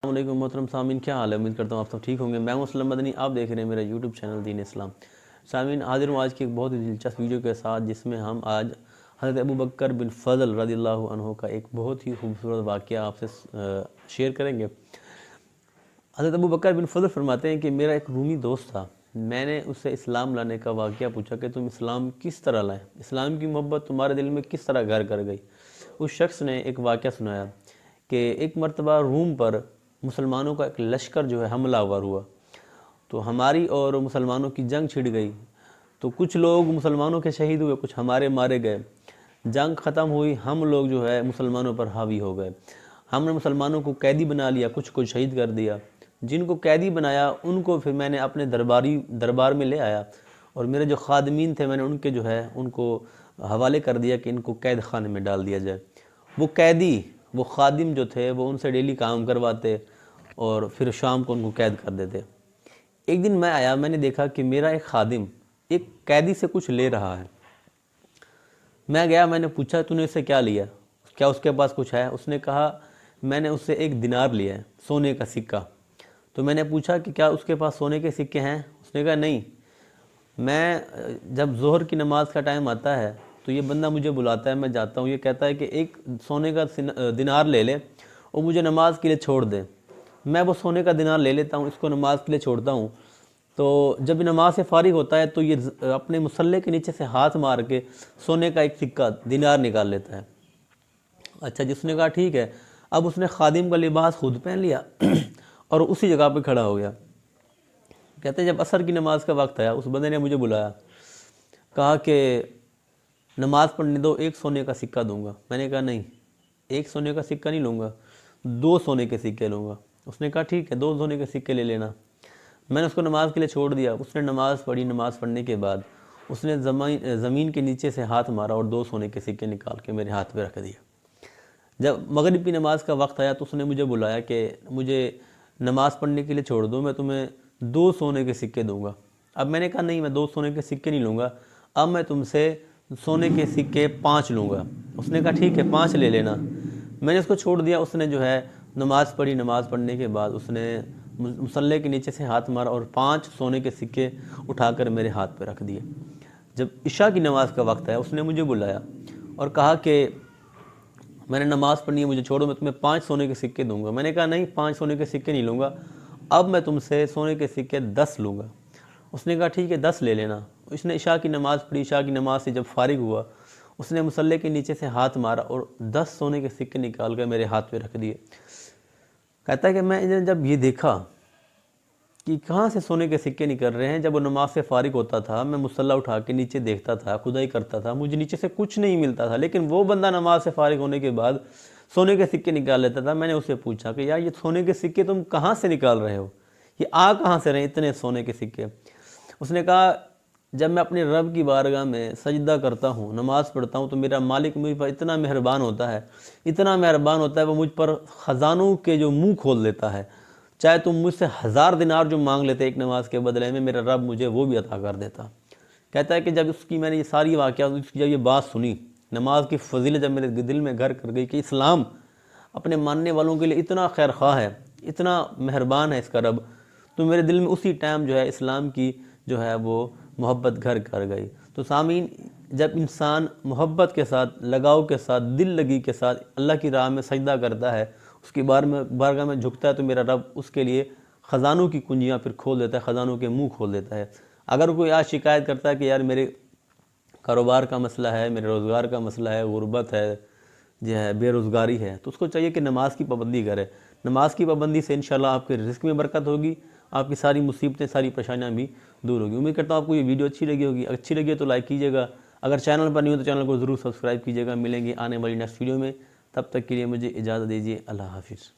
السلام علیکم محترم سامعین، کیا حال ہے؟ امید کرتا ہوں آپ سب ٹھیک ہوں گے۔ میں ہوں اسلم مدنی، آپ دیکھ رہے ہیں میرا یوٹیوب چینل دین اسلام۔ سامعین، حاضر ہوں آج کی ایک بہت ہی دلچسپ ویڈیو کے ساتھ، جس میں ہم آج حضرت ابوبکر بن فضل رضی اللہ عنہ کا ایک بہت ہی خوبصورت واقعہ آپ سے شیئر کریں گے۔ حضرت ابوبکر بن فضل فرماتے ہیں کہ میرا ایک رومی دوست تھا، میں نے اس سے اسلام لانے کا واقعہ پوچھا کہ تم اسلام کس طرح لائیں، اسلام کی محبت تمہارے دل میں کس طرح گھر کر گئی۔ اس شخص نے ایک واقعہ سنایا کہ ایک مرتبہ روم پر مسلمانوں کا ایک لشکر جو ہے حملہ آور ہوا، تو ہماری اور مسلمانوں کی جنگ چھڑ گئی، تو کچھ لوگ مسلمانوں کے شہید ہوئے، کچھ ہمارے مارے گئے۔ جنگ ختم ہوئی، ہم لوگ جو ہے مسلمانوں پر حاوی ہو گئے، ہم نے مسلمانوں کو قیدی بنا لیا، کچھ کو شہید کر دیا۔ جن کو قیدی بنایا ان کو پھر میں نے اپنے دربار میں لے آیا، اور میرے جو خادمین تھے میں نے ان کے جو ہے ان کو حوالے کر دیا کہ ان کو قید خانے میں ڈال دیا جائے۔ وہ قیدی، وہ خادم جو تھے، وہ ان سے ڈیلی کام کرواتے اور پھر شام کو ان کو قید کر دیتے۔ ایک دن میں آیا، میں نے دیکھا کہ میرا ایک خادم ایک قیدی سے کچھ لے رہا ہے۔ میں گیا، میں نے پوچھا تو نے اس سے کیا لیا، کیا اس کے پاس کچھ ہے؟ اس نے کہا میں نے اس سے ایک دینار لیا ہے، سونے کا سکہ۔ تو میں نے پوچھا کہ کیا اس کے پاس سونے کے سکے ہیں؟ اس نے کہا نہیں، میں جب ظہر کی نماز کا ٹائم آتا ہے تو یہ بندہ مجھے بلاتا ہے، میں جاتا ہوں، یہ کہتا ہے کہ ایک سونے کا دینار لے لے اور مجھے نماز کے لیے چھوڑ دے۔ میں وہ سونے کا دینار لے لیتا ہوں، اس کو نماز کے لیے چھوڑتا ہوں، تو جب نماز سے فارغ ہوتا ہے تو یہ اپنے مصلے کے نیچے سے ہاتھ مار کے سونے کا ایک سکہ دینار نکال لیتا ہے۔ اچھا، جس نے کہا ٹھیک ہے۔ اب اس نے خادم کا لباس خود پہن لیا اور اسی جگہ پہ کھڑا ہو گیا۔ کہتے ہیں جب عصر کی نماز کا وقت آیا، اس بندے نے مجھے بلایا، کہا کہ نماز پڑھنے دو، ایک سونے کا سکہ دوں گا۔ میں نے کہا نہیں، ایک سونے کا سکہ نہیں لوں گا، 2 سونے کے سکے لوں گا۔ اس نے کہا ٹھیک ہے، 2 سونے کے سکے لے لینا۔ میں نے اس کو نماز کے لیے چھوڑ دیا، اس نے نماز پڑھی۔ نماز پڑھنے کے بعد اس نے زمین کے نیچے سے ہاتھ مارا اور 2 سونے کے سکے نکال کے میرے ہاتھ پہ رکھ دیا۔ جب مغرب کی نماز کا وقت آیا تو اس نے مجھے بلایا کہ مجھے نماز پڑھنے کے لیے چھوڑ دو، میں تمہیں 2 سونے کے سکے دوں گا۔ اب میں نے کہا نہیں، میں 2 سونے کے سکے نہیں لوں گا، اب میں تم سے سونے کے سکے 5 لوں گا۔ اس نے کہا ٹھیک ہے، 5 لے لینا۔ میں نے اس کو چھوڑ دیا۔ اس نے جو ہے نماز پڑھی، نماز پڑھنے کے بعد اس نے مصلے کے نیچے سے ہاتھ مارا اور 5 سونے کے سکے اٹھا کر میرے ہاتھ پہ رکھ دیے۔ جب عشاء کی نماز کا وقت آیا، اس نے مجھے بلایا اور کہا کہ میں نے نماز پڑھنی ہے، مجھے چھوڑو، میں تمہیں 5 سونے کے سکے دوں گا۔ میں نے کہا نہیں، 5 سونے کے سکے نہیں لوں گا، اب میں تم سے سونے کے سکے 10 لوں گا۔ اس نے کہا ٹھیک ہے، 10 لے لینا۔ اس نے عشاء کی نماز پڑھی۔ عشاء کی نماز سے جب فارغ ہوا، اس نے مصلے کے نیچے سے ہاتھ مارا اور 10 سونے کے سکے نکال کر میرے ہاتھ پہ رکھ دیے۔ کہتا ہے کہ میں نے جب یہ دیکھا کہ کہاں سے سونے کے سکے نکل رہے ہیں، جب وہ نماز سے فارغ ہوتا تھا میں مصلی اٹھا کے نیچے دیکھتا تھا، کھدائی کرتا تھا، مجھے نیچے سے کچھ نہیں ملتا تھا، لیکن وہ بندہ نماز سے فارغ ہونے کے بعد سونے کے سکے نکال لیتا تھا۔ میں نے اسے پوچھا کہ یار یہ سونے کے سکے تم کہاں سے نکال رہے ہو، یہ کہاں سے رہے اتنے سونے کے سکے؟ اس نے کہا جب میں اپنے رب کی بارگاہ میں سجدہ کرتا ہوں، نماز پڑھتا ہوں، تو میرا مالک مجھ پر اتنا مہربان ہوتا ہے، اتنا مہربان ہوتا ہے، وہ مجھ پر خزانوں کے جو منہ کھول دیتا ہے۔ چاہے تم مجھ سے 1000 دینار جو مانگ لیتے ایک نماز کے بدلے میں، میرا رب مجھے وہ بھی عطا کر دیتا۔ کہتا ہے کہ جب اس کی میں نے یہ ساری واقعات، اس کی جب یہ بات سنی، نماز کی فضیلت جب میرے دل میں گھر کر گئی کہ اسلام اپنے ماننے والوں کے لیے اتنا خیر خواہ ہے، اتنا مہربان ہے اس کا رب، تو میرے دل میں اسی ٹائم جو ہے اسلام کی جو ہے وہ محبت گھر کر گئی۔ تو سامعین، جب انسان محبت کے ساتھ، لگاؤ کے ساتھ، دل لگی کے ساتھ اللہ کی راہ میں سجدہ کرتا ہے، اس کی بارگاہ میں جھکتا ہے، تو میرا رب اس کے لیے خزانوں کی کنجیاں پھر کھول دیتا ہے، خزانوں کے منہ کھول دیتا ہے۔ اگر کوئی آج شکایت کرتا ہے کہ یار میرے کاروبار کا مسئلہ ہے، میرے روزگار کا مسئلہ ہے، غربت ہے، جو ہے بے روزگاری ہے، تو اس کو چاہیے کہ نماز کی پابندی کرے۔ نماز کی پابندی سے انشاءاللہ آپ کے رزق میں برکت ہوگی، آپ کی ساری مصیبتیں، ساری پریشانیاں بھی دور ہوگی۔ امید کرتا ہوں آپ کو یہ ویڈیو اچھی لگی ہوگی، اچھی لگی تو لائک کیجیے گا، اگر چینل پر نہیں ہو تو چینل کو ضرور سبسکرائب کیجیے گا۔ ملیں گے آنے والی نیکسٹ ویڈیو میں، تب تک کے لیے مجھے اجازت دیجیے، اللہ حافظ۔